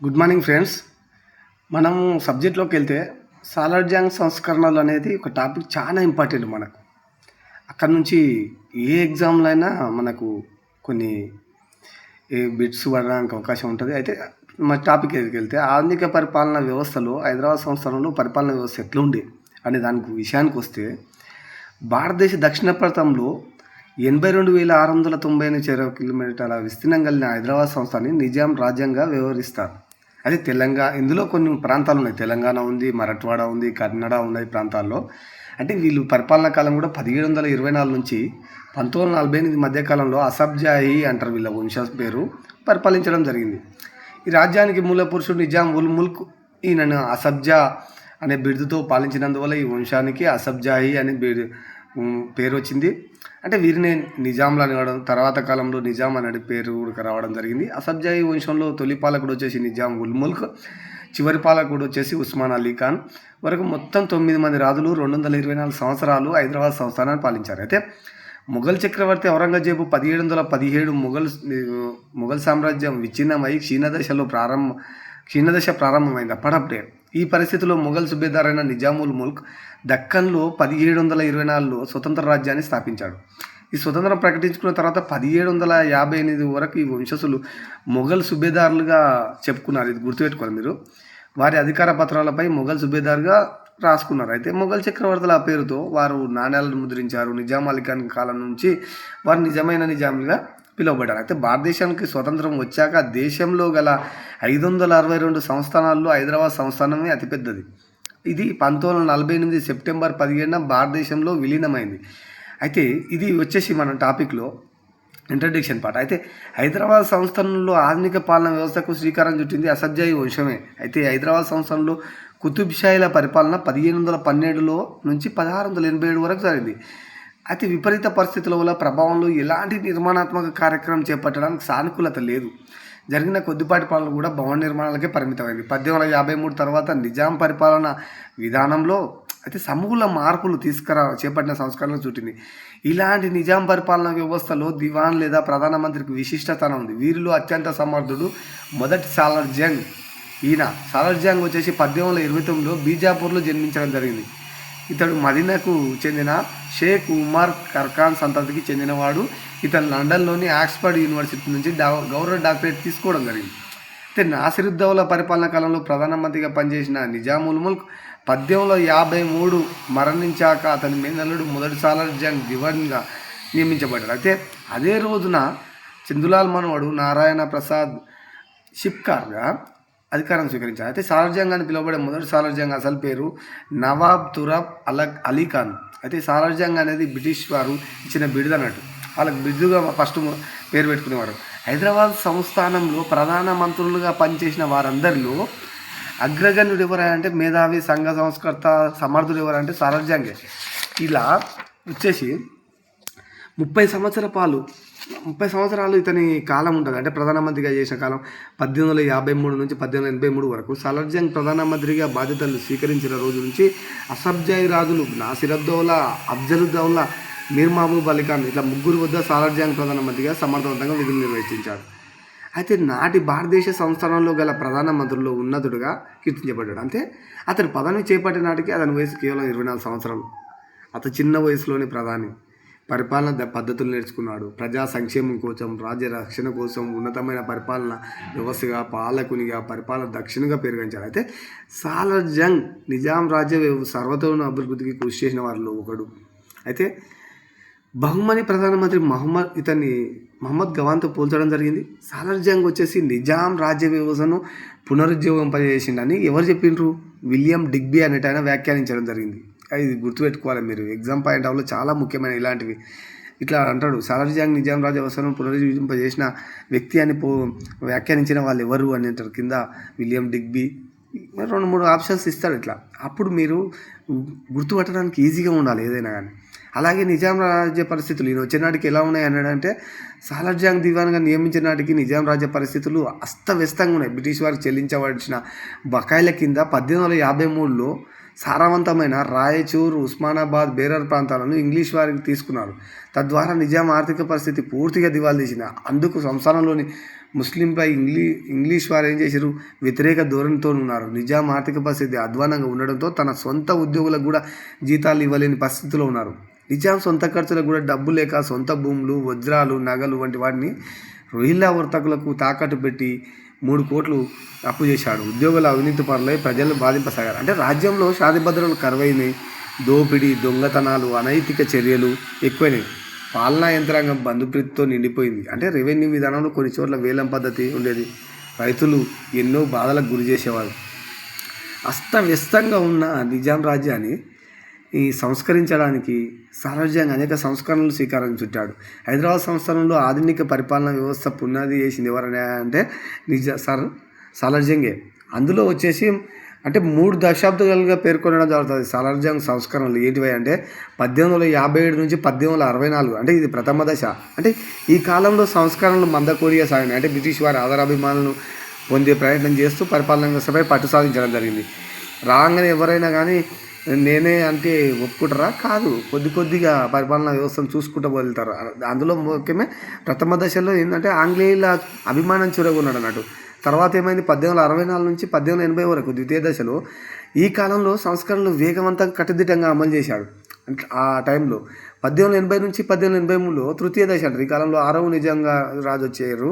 Good morning friends. మనం సబ్జెక్ట్లోకి వెళ్తే సాలార్జంగ్ సంస్కరణలు అనేది ఒక టాపిక్ చాలా ఇంపార్టెంట్ మనకు. అక్కడ నుంచి ఏ ఎగ్జామ్లో అయినా మనకు కొన్ని బిట్స్ పడడానికి అవకాశం ఉంటుంది. అయితే మన టాపిక్ ఏదికి వెళ్తే ఆధునిక పరిపాలనా వ్యవస్థలో హైదరాబాద్ సంస్థానంలో పరిపాలనా వ్యవస్థ ఎట్లుంది అనే దానికి విషయానికి వస్తే, భారతదేశ దక్షిణ ప్రాంతంలో 82,698 చదరపు కిలోమీటర్ల విస్తీర్ణం కలిగిన హైదరాబాద్ సంస్థాన్ని నిజాం రాజ్యంగా వ్యవహరిస్తారు. అదే ఇందులో కొన్ని ప్రాంతాలు ఉన్నాయి. తెలంగాణ ఉంది, మరాఠవాడ ఉంది, కన్నడ ఉన్నాయి ప్రాంతాల్లో. అంటే వీళ్ళు పరిపాలనా కాలం కూడా 1724 నుంచి 1948 మధ్యకాలంలో అసబ్జాయి అంటారు వీళ్ళ వంశ పేరు, పరిపాలించడం జరిగింది. ఈ రాజ్యానికి మూల పురుషుడు నిజాం ఉల్ ముల్క్. ఈయనను అసబ్జా అనే బిరుదుతో పాలించినందువల్ల ఈ వంశానికి అసబ్జాయి అనే పేరు వచ్చింది. అంటే వీరిని నిజాంలు అనడం, తర్వాత కాలంలో నిజాం అనే పేరు కూడా రావడం జరిగింది. అసబ్జాయి వంశంలో తొలి పాలకుడు వచ్చేసి నిజాం ఉల్ ముల్క్, చివరి పాలకుడు వచ్చేసి ఉస్మాన్ అలీ ఖాన్. వరకు మొత్తం 9 మంది రాజులు 224 సంవత్సరాలు హైదరాబాద్ సంస్థానాన్ని పాలించారు. అయితే మొఘల్ చక్రవర్తి ఔరంగజేబు 1717 మొఘల్ సామ్రాజ్యం విచ్ఛిన్నమై క్షీణదశ ప్రారంభమైంది అప్పుడప్పుడే. ఈ పరిస్థితిలో మొఘల్ సుబేదార్ అయిన నిజాముల్ ముల్క్ దక్కన్లో 1724లో స్వతంత్ర రాజ్యాన్ని స్థాపించాడు. ఈ స్వతంత్రం ప్రకటించుకున్న తర్వాత 1758 వరకు ఈ వంశస్థులు మొఘల్ సుబేదార్లుగా చెప్పుకున్నారు. ఇది గుర్తుపెట్టుకోవాలి మీరు. వారి అధికార పత్రాలపై మొఘల్ సుబేదార్గా రాసుకున్నారు. అయితే మొఘల్ చక్రవర్తుల పేరుతో వారు నాణ్యాలను ముద్రించారు. నిజాం అలీ ఖాన్ కాలం నుంచి వారు నిజమైన నిజాములుగా పిలువబడ్డారు. అయితే భారతదేశానికి స్వతంత్రం వచ్చాక దేశంలో గల 562 సంస్థానాల్లో హైదరాబాద్ సంస్థానమే అతిపెద్దది. ఇది 1948 సెప్టెంబర్ 17న భారతదేశంలో విలీనమైంది. అయితే ఇది వచ్చేసి మన టాపిక్లో ఇంట్రడక్షన్ పార్ట్. అయితే హైదరాబాద్ సంస్థానంలో ఆధునిక పాలనా వ్యవస్థకు శ్రీకారం చుట్టింది అసబ్జాయి వంశమే. అయితే హైదరాబాద్ సంస్థానంలో కుతుబ్ షాహీల పరిపాలన 1512లో నుంచి 1687 వరకు జరిగింది. అయితే విపరీత పరిస్థితుల వల్ల ప్రభావంలో ఎలాంటి నిర్మాణాత్మక కార్యక్రమం చేపట్టడానికి సానుకూలత లేదు. జరిగిన కొద్దిపాటి పాలన కూడా భవన నిర్మాణాలకే పరిమితమైంది. 1853 తర్వాత నిజాం పరిపాలన విధానంలో అయితే సమూల మార్పులు చేపట్టిన సంస్కరణలు చుట్టింది. ఇలాంటి నిజాం పరిపాలనా వ్యవస్థలో దివాన్ లేదా ప్రధానమంత్రికి విశిష్టతనం ఉంది. వీరిలో అత్యంత సమర్థుడు మొదటి సాలార్జంగ్. ఈయన సాలార్జంగ్ వచ్చేసి 1829లో బీజాపూర్లో జన్మించడం జరిగింది. ఇతడు మదీనాకు చెందిన షేక్ ఉమర్ ఖాన్ సంతతికి చెందినవాడు. ఇతను లండన్లోని ఆక్స్ఫర్డ్ యూనివర్సిటీ నుంచి గౌరవ డాక్టరేట్ తీసుకోవడం జరిగింది. అయితే నాసిరుద్దౌలా పరిపాలనా కాలంలో ప్రధానమంత్రిగా పనిచేసిన నిజాముల్ ముల్క్ 1853 మరణించాక అతని మేనల్లుడు మొదటి సాలార్జంగ్ దివాన్గా నియమించబడ్డాడు. అయితే అదే రోజున చందులాల్ మనవడు నారాయణ ప్రసాద్ షిప్కార్గా అధికారం స్వీకరించారు. అయితే సాలార్జంగ్ అని పిలువబడే మొదటి సాలార్జంగ్ అసలు పేరు నవాబ్ తురాబ్ అలీ ఖాన్. అయితే సాలార్జంగ్ అనేది బ్రిటిష్ వారు ఇచ్చిన బిరుదు అన్నట్టు. వాళ్ళకి బిరుదుగా ఫస్ట్ పేరు పెట్టుకునేవారు. హైదరాబాద్ సంస్థానంలో ప్రధాన మంత్రులుగా పనిచేసిన వారందరిలో అగ్రగణ్యుడు ఎవరంటే మేధావి, సంఘ సంస్కర్త, సమర్థుడు ఎవరంటే సాలార్జంగే. ఇలా వచ్చేసి 30 సంవత్సరాలు ఇతని కాలం ఉంటుంది. అంటే ప్రధానమంత్రిగా చేసిన కాలం 1853 నుంచి 1883 వరకు. సాలార్జంగ్ ప్రధానమంత్రిగా బాధ్యతలు స్వీకరించిన రోజు నుంచి అసబ్జాయి రాజులు నాసిరుద్దౌలా, అఫ్జలుద్దౌలా, మీర్ మహబూబ్ అలీ ఖాన్ ఇట్లా ముగ్గురు వద్ద సాలార్జంగ్ ప్రధానమంత్రిగా సమర్థవంతంగా విధులు నిర్వహించాడు. అయితే నాటి భారతదేశ సంస్థానంలో గల ప్రధానమంత్రుల్లో ఉన్నతుడుగా కీర్తించబడ్డాడు. అంటే అతను పదవి చేపట్టిన నాటికి అతని వయసు కేవలం 24 సంవత్సరాలు. అతను చిన్న వయసులోనే ప్రధాని పరిపాలన పద్ధతులు నేర్చుకున్నాడు. ప్రజా సంక్షేమం కోసం, రాజ్య రక్షణ కోసం ఉన్నతమైన పరిపాలన వ్యవస్థగా, పాలకునిగా, పరిపాలన దక్షిణగా పెరిగించాడు. అయితే సాలార్జంగ్ నిజాం రాజ్య సర్వతోన అభివృద్ధికి కృషి చేసిన వారిలో ఒకడు. అయితే బహుమని ప్రధానమంత్రి మహమ్మద్ గవాన్తో పోల్చడం జరిగింది. సాలార్జంగ్ వచ్చేసి నిజాం రాజ్య వ్యవస్థను పునరుజ్జీవింపజేసిండని ఎవరు చెప్పిండ్రు? విలియం డిగ్బీ అనేట ఆయన వ్యాఖ్యానించడం జరిగింది. ఇది గుర్తుపెట్టుకోవాలి మీరు. ఎగ్జామ్ పాయింట్ ఆఫ్లో చాలా ముఖ్యమైన ఇలాంటివి. ఇట్లా అంటాడు, సాలార్జంగ్ నిజాం రాజ్య వ్యవస్థను పునరుజ్జీవింపజేసిన వ్యక్తి అని వ్యాఖ్యానించిన వాళ్ళు ఎవరు అని అంటారు. కింద విలియం డిగ్బీ 2-3 ఆప్షన్స్ ఇస్తాడు. ఇట్లా అప్పుడు మీరు గుర్తుపట్టడానికి ఈజీగా ఉండాలి ఏదైనా కానీ. అలాగే నిజాం రాజ్య పరిస్థితులు ఈయన వచ్చే నాటికి ఎలా ఉన్నాయి అన్నాడంటే, సాలార్జంగ్ దివాన్గా నియమించిన నాటికి నిజాం రాజ్య పరిస్థితులు అస్తవ్యస్తంగా ఉన్నాయి. బ్రిటిష్ వారికి చెల్లించవలసిన బకాయిల కింద 1853లో సారవంతమైన రాయచూరు, ఉస్మానాబాద్, బేరర్ ప్రాంతాలను ఇంగ్లీష్ వారికి తీసుకున్నారు. తద్వారా నిజాం ఆర్థిక పరిస్థితి పూర్తిగా దివాలా తీసింది. అందుకు సంస్థానంలోని ముస్లింపై ఇంగ్లీష్ వారు ఏం చేశారు, వ్యతిరేక ధోరణితో ఉన్నారు. నిజాం ఆర్థిక పరిస్థితి అధ్వానంగా ఉండడంతో తన సొంత ఉద్యోగులకు కూడా జీతాలు ఇవ్వలేని పరిస్థితిలో ఉన్నారు. నిజాం సొంత ఖర్చులకు కూడా డబ్బు లేక సొంత భూములు, వజ్రాలు, నగలు వంటి వాటిని రోహిల్లా వర్తకులకు తాకట్టు పెట్టి 3 కోట్లు అప్పు చేశాడు. ఉద్యోగుల అవినీతి పరులై ప్రజలు బాధింపసాగారు. అంటే రాజ్యంలో శాంతి భద్రతలు కరువైనాయి. దోపిడీ, దొంగతనాలు, అనైతిక చర్యలు ఎక్కువైనాయి. పాలనా యంత్రాంగం బంధుప్రీతితో నిండిపోయింది. అంటే రెవెన్యూ విధానంలో కొన్ని చోట్ల వేలం పద్ధతి ఉండేది. రైతులు ఎన్నో బాధలకు గురి చేసేవారు. అస్తవ్యస్తంగా ఉన్న నిజాం రాజ్యాన్ని సంస్కరించడానికి సాలార్జంగ్ అనేక సంస్కరణలు శ్రీకారం చుట్టాడు. హైదరాబాద్ సంస్థానంలో ఆధునిక పరిపాలనా వ్యవస్థ పునాది వేసింది ఎవరనే అంటే సాలార్జంగే. అందులో వచ్చేసి అంటే 3 దశాబ్దాలుగా పేర్కొనడం జరుగుతుంది. సాలార్జంగ్ సంస్కరణలు ఏంటివి అంటే 1857 నుంచి 1864, అంటే ఇది ప్రథమ దశ. అంటే ఈ కాలంలో సంస్కరణలు మందకొడిగా సాగినాయి. అంటే బ్రిటిష్ వారి ఆదరాభిమానులను పొందే ప్రయత్నం చేస్తూ పరిపాలన వ్యవస్థపై పట్టు సాధించడం జరిగింది. రాగానే ఎవరైనా కానీ నేనే అంటే ఒప్పుకుంటారా? కాదు, కొద్దిగా పరిపాలనా వ్యవస్థను చూసుకుంటూ వెళ్తారు. అందులో ముఖ్యమే ప్రథమ దశలో ఏంటంటే ఆంగ్లేయుల అభిమానం చురగొన్నాడు అన్నట్టు. తర్వాత ఏమైంది, 1864 నుంచి 1880 వరకు ద్వితీయ దశలో ఈ కాలంలో సంస్కరణలు వేగవంతంగా కట్టుదిట్టంగా అమలు చేశాడు. ఆ టైంలో 1880 నుంచి 1883లో తృతీయ దశ అంటారు. ఈ కాలంలో 6వ నిజంగా రాజు వచ్చారు.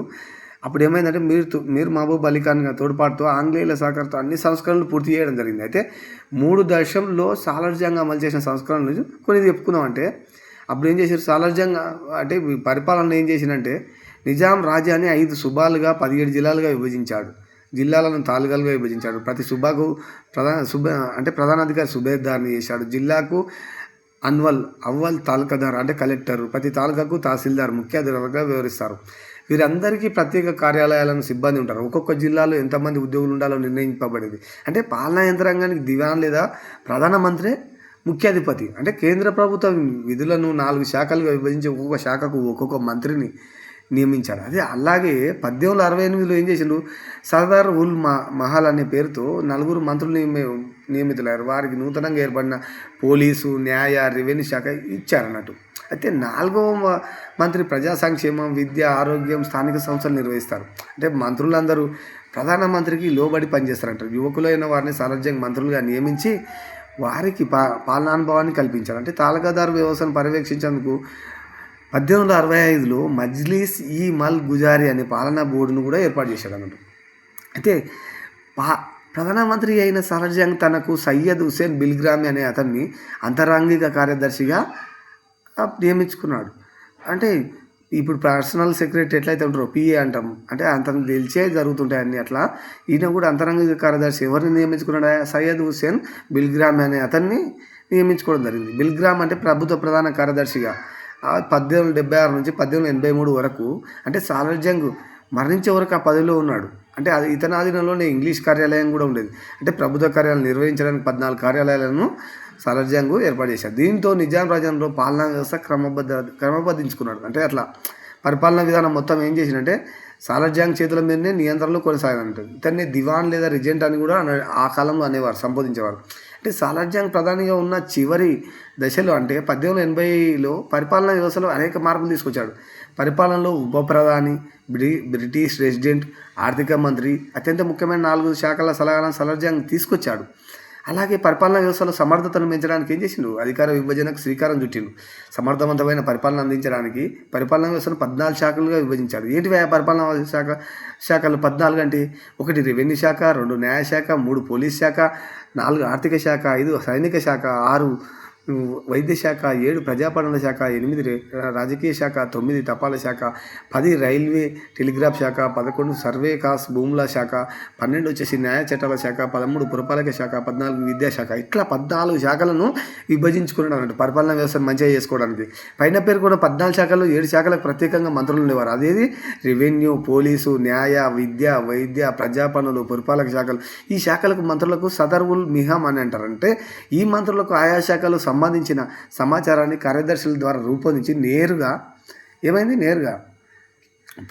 అప్పుడు ఏమైందంటే మీర్ మహబూబ్ అలీ ఖాన్ తోడ్పాటుతో ఆంగ్లేయుల సహకారంతో అన్ని సంస్కరణలు పూర్తి చేయడం జరిగింది. అయితే 3 దశల్లో సాలార్జంగ్ అమలు చేసిన సంస్కరణలు కొన్ని చెప్పుకుందామంటే, అప్పుడు ఏం చేశారు సాలార్జంగ్ అంటే పరిపాలన ఏం చేసిందంటే నిజాం రాజ్యాన్ని 5 సుబాలుగా 17 జిల్లాలుగా విభజించాడు. జిల్లాలను తాలూకాలుగా విభజించాడు. ప్రతి సుబాకు ప్రధానాధికారి సుబేదార్ని చేశాడు. జిల్లాకు అవ్వల్ తాలూకాదార్ అంటే కలెక్టర్, ప్రతి తాలూకాకు తహసీల్దార్ ముఖ్య అధికారులుగా వ్యవహరిస్తారు. వీరందరికీ ప్రత్యేక కార్యాలయాలను సిబ్బంది ఉంటారు. ఒక్కొక్క జిల్లాలో ఎంతమంది ఉద్యోగులు ఉండాలో నిర్ణయింపబడింది. అంటే పాలనా యంత్రాంగానికి దివాన్ లేదా ప్రధానమంత్రి ముఖ్యాధిపతి. అంటే కేంద్ర ప్రభుత్వ విధులను 4 శాఖలుగా విభజించి ఒక్కొక్క శాఖకు ఒక్కొక్క మంత్రిని నియమించాడు. అదే అలాగే 1868లో ఏం చేసిండు, సర్దార్ ఉల్ మహల్ అనే పేరుతో 4 మంత్రులు నియమితులయ్యారు. వారికి నూతనంగా ఏర్పడిన పోలీసు, న్యాయ, రెవెన్యూ శాఖ ఇచ్చారన్నట్టు. అయితే 4వ మంత్రి ప్రజా సంక్షేమం, విద్య, ఆరోగ్యం, స్థానిక సంస్థలు నిర్వహిస్తారు. అంటే మంత్రులందరూ ప్రధానమంత్రికి లోబడి పనిచేస్తారంటారు. యువకులైన వారిని సాలార్జంగ్ మంత్రులుగా నియమించి వారికి పాలనానుభవాన్ని కల్పించారు. అంటే తాలూకాదారు వ్యవస్థను పర్యవేక్షించేందుకు 1865లో మజ్లిస్ ఈ మల్ గుజారీ అనే పాలనా బోర్డును కూడా ఏర్పాటు చేశాడు అన్నట్టు. అయితే ప్రధానమంత్రి అయిన సాలార్జంగ్ తనకు సయ్యద్ హుసేన్ బిల్గ్రామి అనే అతన్ని అంతరంగిక కార్యదర్శిగా నియమించుకున్నాడు. అంటే ఇప్పుడు పర్సనల్ సెక్రటరీ ఎట్లయితే ఉంటారో పిఏ అంటాం, అంటే అంతకు తెలిసే జరుగుతుంటాయి అన్నీ. అట్లా ఈయన కూడా అంతరంగిక కార్యదర్శి ఎవరిని నియమించుకున్నాడు, సయ్యద్ హుసేన్ బిల్గ్రామి అనే అతన్ని నియమించుకోవడం జరిగింది. బిల్గ్రామ్ అంటే ప్రభుత్వ ప్రధాన కార్యదర్శిగా 1876 నుంచి 1883 వరకు, అంటే సాలార్జంగ్ మరణించే వరకు ఆ పదవిలో ఉన్నాడు. అంటే అది ఇతని ఆధీనంలోనే ఇంగ్లీష్ కార్యాలయం కూడా ఉండేది. అంటే ప్రభుత్వ కార్యాలయాలు నిర్వహించడానికి 14 కార్యాలయాలను సాలార్జంగ్ ఏర్పాటు చేశారు. దీంతో నిజాం రాజ్యంలో పాలనా వ్యవస్థ క్రమబద్ధించుకున్నాడు. అంటే అట్లా పరిపాలనా విధానం మొత్తం ఏం చేసిందంటే సాలార్జంగ్ చేతుల మీదనే నియంత్రణలు కొనసాగాలంటారు. ఇతన్ని దివాన్ లేదా రిజెంట్ అని కూడా ఆ కాలంలో అనేవారు, సంబోధించేవారు. అంటే సాలార్జంగ్ ప్రధానిగా ఉన్న చివరి దశలో అంటే 1880లో పరిపాలనా వ్యవస్థలో అనేక మార్పులు తీసుకొచ్చాడు. పరిపాలనలో ఉప ప్రధాని, బ్రిటిష్ రెసిడెంట్, ఆర్థిక మంత్రి, అత్యంత ముఖ్యమైన 4 శాఖల సలహాలను సాలార్జంగ్ తీసుకొచ్చాడు. అలాగే పరిపాలనా వ్యవస్థలో సమర్థతను పెంచడానికి ఏం చేసిండు, అధికార విభజనకు శ్రీకారం చుట్టిండు. సమర్థవంతమైన పరిపాలన అందించడానికి పరిపాలనా వ్యవస్థను 14 శాఖలుగా విభజించాడు. ఏంటివి పరిపాలనా శాఖలు 14 అంటే 1 రెవెన్యూ శాఖ, 2 న్యాయశాఖ, 3 పోలీస్ శాఖ, 4 ఆర్థిక శాఖ, 5 సైనిక శాఖ, 6 వైద్య శాఖ, 7 ప్రజాపాలన శాఖ, 8 రాజకీయ శాఖ, 9 తపాలా శాఖ, 10 రైల్వే టెలిగ్రాఫ్ శాఖ, 11 సర్వే కాస్ భూముల శాఖ, 12 వచ్చేసి న్యాయ చట్టాల శాఖ, 13 పురపాలక శాఖ, 14 విద్యాశాఖ. ఇట్లా 14 శాఖలను విభజించుకున్నాడు అన్నట్టు పరిపాలనా వ్యవస్థను మంచిగా చేసుకోవడానికి. పైన పేరు కూడా 14 శాఖలు, 7 శాఖలకు ప్రత్యేకంగా మంత్రులు ఉండేవారు. అదేది రెవెన్యూ, పోలీసు, న్యాయ, విద్య, వైద్య, ప్రజాపనులు, పురపాలక శాఖలు. ఈ శాఖలకు మంత్రులకు సదర్ ఉల్ మిహామ్ అని అంటారు. అంటే ఈ మంత్రులకు ఆయా శాఖలు సంబంధించిన సమాచారాన్ని కార్యదర్శుల ద్వారా రూపొందించి నేరుగా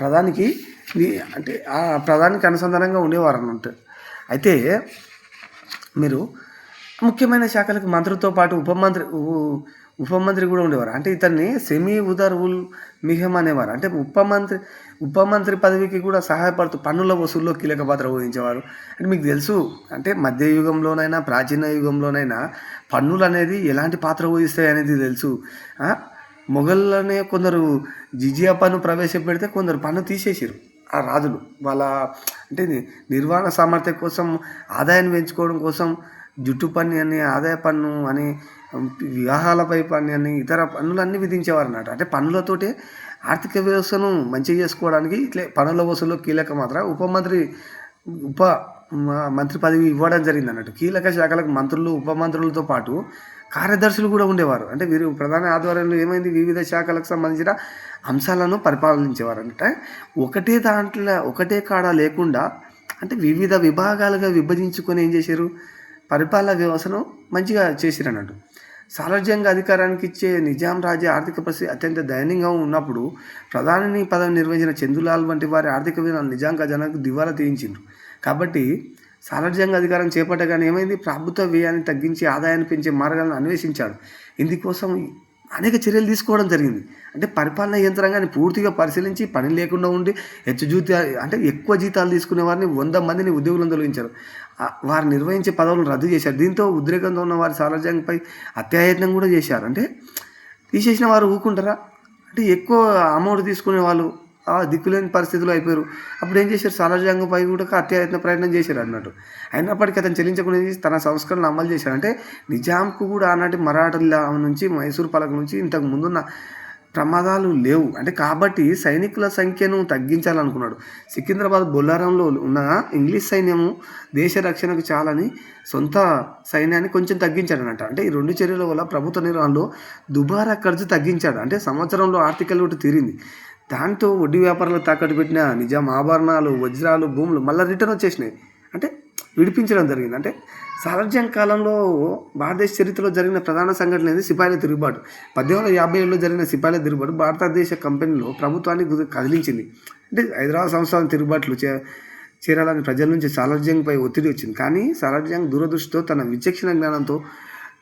ప్రధానికి అంటే ఆ ప్రధానికి అనుసంధానంగా ఉండేవారు అన్నట్టు. అయితే మీరు ముఖ్యమైన శాఖలకు మంత్రితో పాటు ఉపమంత్రి కూడా ఉండేవారు. అంటే ఇతన్ని సెమీ ఉదర్ ఉల్ మిహం అనేవారు. అంటే ఉపమంత్రి పదవికి కూడా సహాయపడుతూ పన్నుల వసూల్లో కీలక పాత్ర వహించేవారు. అంటే మీకు తెలుసు, అంటే మధ్యయుగంలోనైనా ప్రాచీన యుగంలోనైనా పన్నులు అనేది ఎలాంటి పాత్ర వహిస్తాయి అనేది తెలుసు. మొఘల్లోనే కొందరు జిజియా పన్ను ప్రవేశపెడితే కొందరు పన్ను తీసేసారు ఆ రాజులు. వాళ్ళ అంటే నిర్వహణ సామర్థ్యం కోసం, ఆదాయాన్ని పెంచుకోవడం కోసం జుట్టు పన్ను అని, ఆదాయ పన్ను అని, వివాహాలపై పన్ను అని, ఇతర పన్నులన్నీ విధించేవారు అన్నమాట. అంటే పన్నులతోటే ఆర్థిక వ్యవస్థను మంచిగా చేసుకోవడానికి ఇట్లే పన్నుల వసూల్లో కీలక మాత్రం ఉప మంత్రి పదవి ఇవ్వడం జరిగింది అన్నట్టు. కీలక శాఖలకు మంత్రులు, ఉపమంత్రులతో పాటు కార్యదర్శులు కూడా ఉండేవారు. అంటే వీరు ప్రధాన ఆధ్వర్యంలో ఏమైంది, వివిధ శాఖలకు సంబంధించిన అంశాలను పరిపాలించేవారు. అంటే ఒకటే కాడ లేకుండా అంటే వివిధ విభాగాలుగా విభజించుకొని ఏం చేశారు, పరిపాలన వ్యవస్థను మంచిగా చేసిరు అన్నట్టు. సార్వజనిక అధికారానికి ఇచ్చే నిజాం రాజ్య ఆర్థిక పరిస్థితి అత్యంత దయనీయంగా ఉన్నప్పుడు ప్రధాని పదవి నిర్వహించిన చందులాల్ వంటి వారి ఆర్థిక విధానం నిజాం ఖజానాకు దివాలా తీయించిండ్రు. కాబట్టి సార్వజనిక అధికారం చేపట్టగానే ఏమైంది, ప్రభుత్వ వ్యయాన్ని తగ్గించి ఆదాయాన్ని పెంచే మార్గాలను అన్వేషించాడు. ఇందుకోసం అనేక చర్యలు తీసుకోవడం జరిగింది. అంటే పరిపాలన యంత్రాంగాన్ని పూర్తిగా పరిశీలించి పని లేకుండా ఉండి ఎక్కువ జీతాలు తీసుకునే వారిని 100 మందిని ఉద్యోగులను తొలగించారు. వారు నిర్వహించే పదవులను రద్దు చేశారు. దీంతో ఉద్రేకంతో ఉన్న వారి సార్వజనికపై అత్యాయత్నం కూడా చేశారు. అంటే తీసేసిన వారు ఊరుకుంటారా? అంటే ఎక్కువ అమౌంట్ తీసుకునే వాళ్ళు దిక్కులేని పరిస్థితులు అయిపోయారు. అప్పుడు ఏం చేశారు, సార్వజనికపై కూడా అత్యాయత్న ప్రయత్నం చేశారు అన్నట్టు. అయినప్పటికీ అతను చెల్లించకుండా తన సంస్కరణలు అమలు చేశాడు. అంటే నిజాంకు కూడా ఆనాటి మరాఠాల నుంచి, మైసూరు పాలక నుంచి ఇంతకు ముందున్న ప్రమాదాలు లేవు. అంటే కాబట్టి సైనికుల సంఖ్యను తగ్గించాలనుకున్నాడు. సికింద్రాబాద్ బొల్లారంలో ఉన్న ఇంగ్లీష్ సైన్యము దేశ రక్షణకు చాలని సొంత సైన్యాన్ని కొంచెం తగ్గించాడనట. అంటే ఈ 2 చర్యల వల్ల ప్రభుత్వ నిర్వహణలో దుబారా ఖర్చు తగ్గించాడు. అంటే సంవత్సరంలో ఆర్థిక లోటు తీరింది. దాంతో వడ్డీ వ్యాపారాలు తాకట్టు పెట్టిన నిజాం ఆభరణాలు, వజ్రాలు, భూములు మళ్ళీ రిటర్న్ వచ్చేసినాయి. అంటే విడిపించడం జరిగింది. అంటే సార్వజనిక కాలంలో భారతదేశ చరిత్రలో జరిగిన ప్రధాన సంఘటన అనేది సిపాయిల తిరుగుబాటు. 1857లో జరిగిన సిపాయిల తిరుగుబాటు భారతదేశ కంపెనీలో ప్రభుత్వాన్ని కదిలించింది. అంటే హైదరాబాద్ సంస్థానం తిరుగుబాట్లు చేరాలని ప్రజల నుంచి సాలార్జంగ్పై ఒత్తిడి వచ్చింది. కానీ సాలార్జంగ్ దూరదృష్టితో తన విచక్షణ జ్ఞానంతో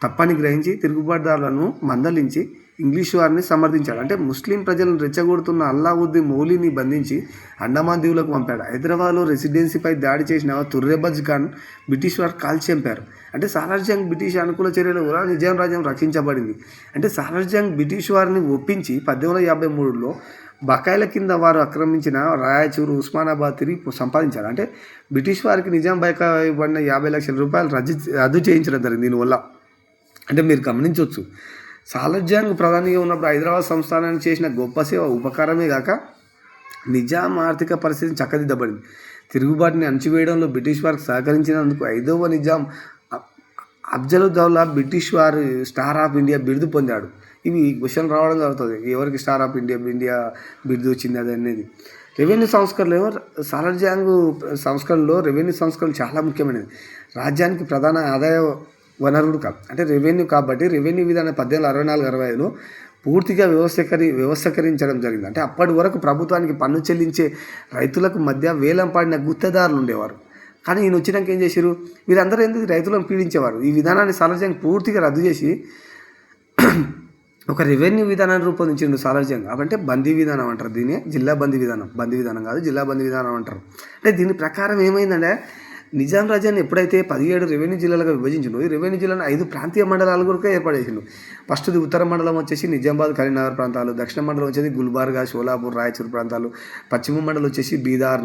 తప్పని గ్రహించి తిరుగుబాటుదారులను మందలించి ఇంగ్లీషు వారిని సమర్థించాడు. అంటే ముస్లిం ప్రజలను రెచ్చగొడుతున్న అల్లావుద్దీన్ మౌలీని బంధించి అండమాన్ దీవులకు పంపాడు. హైదరాబాద్లో రెసిడెన్సీపై దాడి చేసిన తుర్రెబజ్ ఖాన్ బ్రిటిష్ వారు కాల్చి చంపారు. అంటే సాలార్జంగ్ బ్రిటిష్ అనుకూల చర్యల వల్ల నిజాం రాజ్యం రక్షించబడింది. అంటే సాలార్జంగ్ బ్రిటిష్ వారిని ఒప్పించి 1853లో బకాయిల కింద వారు ఆక్రమించిన రాయచూరు, ఉస్మానాబాద్ తిరిగి సంపాదించారు. అంటే బ్రిటిష్ వారికి నిజాం బకాయి ఇవ్వబడిన 50 లక్షల రూపాయలు రద్దు చేయించడం జరిగింది దీనివల్ల. అంటే మీరు గమనించవచ్చు, సాలార్జంగ్ ప్రధానిగా ఉన్నప్పుడు హైదరాబాద్ సంస్థానానికి చేసిన గొప్ప సేవ ఉపకారమే కాక నిజాం ఆర్థిక పరిస్థితిని చక్కదిద్దబడింది. తిరుగుబాటుని అణచివేయడంలో బ్రిటిష్ వారికి సహకరించినందుకు 5వ నిజాం అఫ్జలుద్దౌలా బ్రిటిష్ వారు స్టార్ ఆఫ్ ఇండియా బిరుదు పొందాడు. ఇవి క్వశ్చన్ రావడం జరుగుతుంది, ఎవరికి స్టార్ ఆఫ్ ఇండియా బిరుదు వచ్చింది అది అనేది. రెవెన్యూ సంస్కరణలో సాలార్జంగ్ సంస్కరణలో రెవెన్యూ సంస్కరణ చాలా ముఖ్యమైనది. రాజ్యానికి ప్రధాన ఆదాయ వనరుడు అంటే రెవెన్యూ. కాబట్టి రెవెన్యూ విధానం 1864-65లో పూర్తిగా వ్యవస్థీకరించడం జరిగింది. అంటే అప్పటి వరకు ప్రభుత్వానికి పన్ను చెల్లించే రైతులకు మధ్య వేలం పాడిన గుత్తేదారులు ఉండేవారు. కానీ ఈయన వచ్చినాక ఏం చేశారు, వీరందరూ ఎందుకు రైతులను పీడించేవారు. ఈ విధానాన్ని సాలార్జంగ్ పూర్తిగా రద్దు చేసి ఒక రెవెన్యూ విధానాన్ని రూపొందించిండు సాలార్జంగ్. అంటే బందీ విధానం అంటారు దీన్ని, జిల్లా బందీ విధానం కాదు, జిల్లా బందీ విధానం అంటారు. అంటే దీని ప్రకారం ఏమైందంటే నిజాం రాజ్యాన్ని ఎప్పుడైతే 17 రెవెన్యూ జిల్లాలుగా విభజించిండో ఈ రెవెన్యూ జిల్లాను 5 ప్రాంతీయ మండలాలు కూడా ఏర్పడేసిండు. ఫస్ట్ది ఉత్తర మండలం వచ్చేసి నిజామాబాద్, కరీంనగర్ ప్రాంతాలు, దక్షిణ మండలం వచ్చేసి గుల్బర్గా, షోలాపూర్, రాయచూరు ప్రాంతాలు, పశ్చిమ మండలం వచ్చేసి బీదర్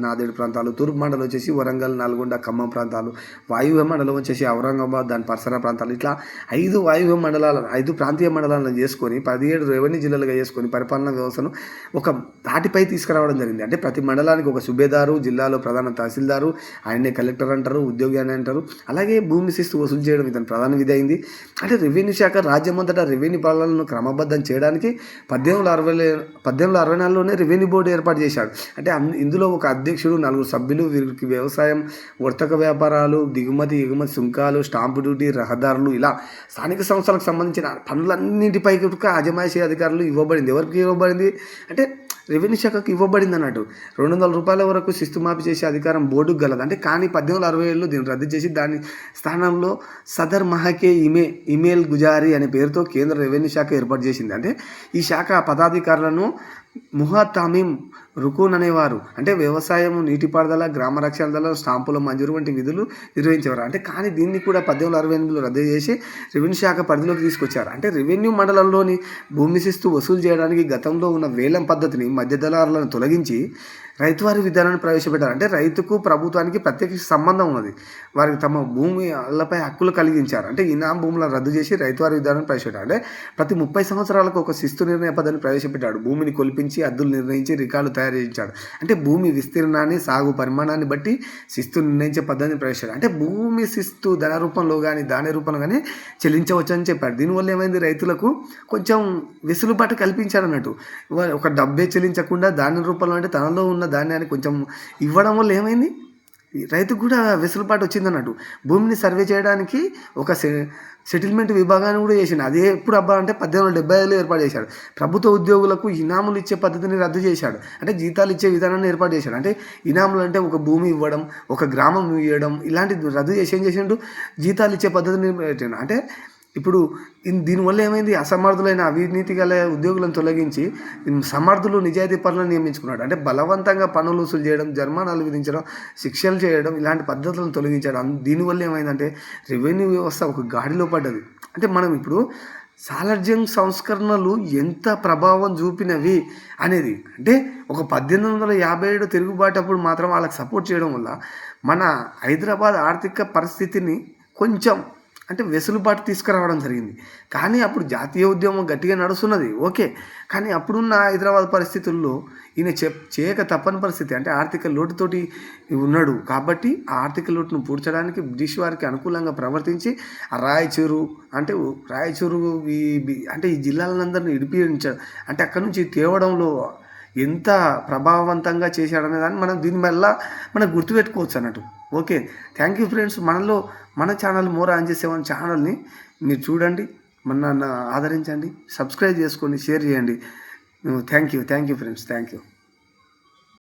నాదేడ్ ప్రాంతాలు, తూర్పు మండలం వచ్చేసి వరంగల్, నల్గొండ, ఖమ్మం ప్రాంతాలు, వాయువ్య మండలం వచ్చేసి ఔరంగాబాద్ దాని పరిసర ప్రాంతాలు. ఇట్లా 5 వాయువ్య మండలాలను 5 ప్రాంతీయ మండలాలను చేసుకొని 17 రెవెన్యూ జిల్లాలుగా చేసుకొని పరిపాలనా వ్యవస్థను ఒక తాటిపై తీసుకురావడం జరిగింది. అంటే ప్రతి మండలానికి ఒక సుబేదారు, జిల్లాలో ప్రధాన తహసీల్దారు, ఆయనే కలెక్టర్ అంటారు, ఉద్యోగి అని అంటారు. అలాగే భూమి శిస్తు వసూలు చేయడం ఇతని ప్రధాన విధి అయింది. అంటే రెవెన్యూ శాఖ రాజ్యమంతటా రెవెన్యూ పాలనను క్రమబద్ధం చేయడానికి 1864లోనే రెవెన్యూ బోర్డు ఏర్పాటు చేశాడు. అంటే ఇందులో ఒక అధ్యక్షుడు, 4 సభ్యులు. వీరికి వ్యవసాయం, వర్తక వ్యాపారాలు, దిగుమతి ఎగుమతి సుంకాలు, స్టాంపు డ్యూటీ, రహదారులు ఇలా స్థానిక సంస్థలకు సంబంధించిన పనులన్నింటిపై అజమాయిషీ అధికారులు ఇవ్వబడింది. ఎవరికి ఇవ్వబడింది అంటే రెవెన్యూ శాఖకు ఇవ్వబడింది అన్నట్టు. 200 రూపాయల వరకు శిస్తు మాఫీ చేసే అధికారం బోర్డుకు గలదు. అంటే కానీ 1867లో దీన్ని రద్దు చేసి దాని స్థానంలో సదర్ మహకే ఇమేల్ గుజారీ అనే పేరుతో కేంద్ర రెవెన్యూ శాఖ ఏర్పాటు చేసింది. అంటే ఈ శాఖ పదాధికారులను ముహతామీం రుకున్ అనేవారు. అంటే వ్యవసాయము, నీటిపారుదల, గ్రామ రక్షణ, స్టాంపుల మంజూరు వంటి విధులు నిర్వహించేవారు. అంటే కానీ దీన్ని కూడా 1868లో రద్దు చేసి రెవెన్యూ శాఖ పరిధిలోకి తీసుకొచ్చారు. అంటే రెవెన్యూ మండలంలోని భూమి శిస్తు వసూలు చేయడానికి గతంలో ఉన్న వేలం పద్ధతిని, మధ్య దళారులను తొలగించి రైతువారి విధానాన్ని ప్రవేశపెట్టారు. అంటే రైతుకు ప్రభుత్వానికి ప్రత్యక్ష సంబంధం ఉన్నది. వారికి తమ భూమిలపై హక్కులు కలిగించారు. అంటే ఇనాం భూములను రద్దు చేసి రైతువారి విధానాన్ని ప్రవేశపెట్టారు. అంటే ప్రతి 30 సంవత్సరాలకు ఒక శిస్తు నిర్ణయ పద్ధతిని ప్రవేశపెట్టాడు. భూమిని కొలిపించి అద్దులు నిర్ణయించి రికార్డు తయారు చేయించాడు. అంటే భూమి విస్తీర్ణాన్ని, సాగు పరిమాణాన్ని బట్టి శిస్తు నిర్ణయించే పద్ధతిని ప్రవేశపెట్టాడు. అంటే భూమి శిస్తు ధన రూపంలో కానీ ధాన్య రూపంలో కానీ చెల్లించవచ్చు అని చెప్పాడు. దీనివల్ల ఏమైంది, రైతులకు కొంచెం వెసులుబాటు కల్పించాడు అన్నట్టు. ఒక డబ్బే చెల్లించకుండా ధాన్య రూపంలో అంటే తనలో ఉన్న ధాన్యాన్ని కొంచెం ఇవ్వడం వల్ల ఏమైంది, రైతుకు కూడా వెసులుబాటు వచ్చిందన్నట్టు. భూమిని సర్వే చేయడానికి ఒక సెటిల్మెంట్ విభాగాన్ని కూడా చేసిండు. అదే ఎప్పుడు అబ్బా అంటే 1875లో ఏర్పాటు చేశాడు. ప్రభుత్వ ఉద్యోగులకు ఇనాములు ఇచ్చే పద్ధతిని రద్దు చేశాడు. అంటే జీతాలు ఇచ్చే విధానాన్ని ఏర్పాటు చేశాడు. అంటే ఇనాములు అంటే ఒక భూమి ఇవ్వడం, ఒక గ్రామం ఇవ్వడం, ఇలాంటి రద్దు చేసి ఏం చేసిండు, జీతాలు ఇచ్చే పద్ధతిని పెట్టాడు. అంటే ఇప్పుడు దీనివల్ల ఏమైంది, అసమర్థులైన అవినీతి గల ఉద్యోగులను తొలగించి సమర్థులు, నిజాయితీ పనులను నియమించుకున్నాడు. అంటే బలవంతంగా పన్నులు వసూలు చేయడం, జరిమానాలు విధించడం, శిక్షలు చేయడం, ఇలాంటి పద్ధతులను తొలగించాడు. దీనివల్ల ఏమైందంటే రెవెన్యూ వ్యవస్థ ఒక గాడిలో పడ్డది. అంటే మనం ఇప్పుడు సాలార్జంగ్ సంస్కరణలు ఎంత ప్రభావం చూపినవి అనేది, అంటే ఒక 1857 తిరుగుబాటు అప్పుడు మాత్రం వాళ్ళకి సపోర్ట్ చేయడం వల్ల మన హైదరాబాద్ ఆర్థిక పరిస్థితిని కొంచెం అంటే వెసులుబాటు తీసుకురావడం జరిగింది. కానీ అప్పుడు జాతీయ ఉద్యమం గట్టిగా నడుస్తున్నది, ఓకే. కానీ అప్పుడున్న హైదరాబాద్ పరిస్థితుల్లో ఈయన చేయక తప్పని పరిస్థితి. అంటే ఆర్థిక లోటుతోటి ఉన్నాడు కాబట్టి ఆ ఆర్థిక లోటును పూడ్చడానికి బ్రిటిష్ వారికి అనుకూలంగా ప్రవర్తించి ఆ రాయచూరు అంటే ఈ జిల్లాలందరినీ ఇడిపించాడు. అంటే అక్కడ నుంచి తేవడంలో ఎంత ప్రభావవంతంగా చేశాడనే దాన్ని మనం దీనివల్ల మనం గుర్తుపెట్టుకోవచ్చు అన్నట్టు. Okay, thank you friends. మన ఛానల్ మోర్ ఆంజనేయ సెవెన్ ఛానల్ని మీరు చూడండి, నన్ను ఆదరించండి, సబ్స్క్రైబ్ చేసుకోండి, షేర్ చేయండి. Thank you friends, thank you.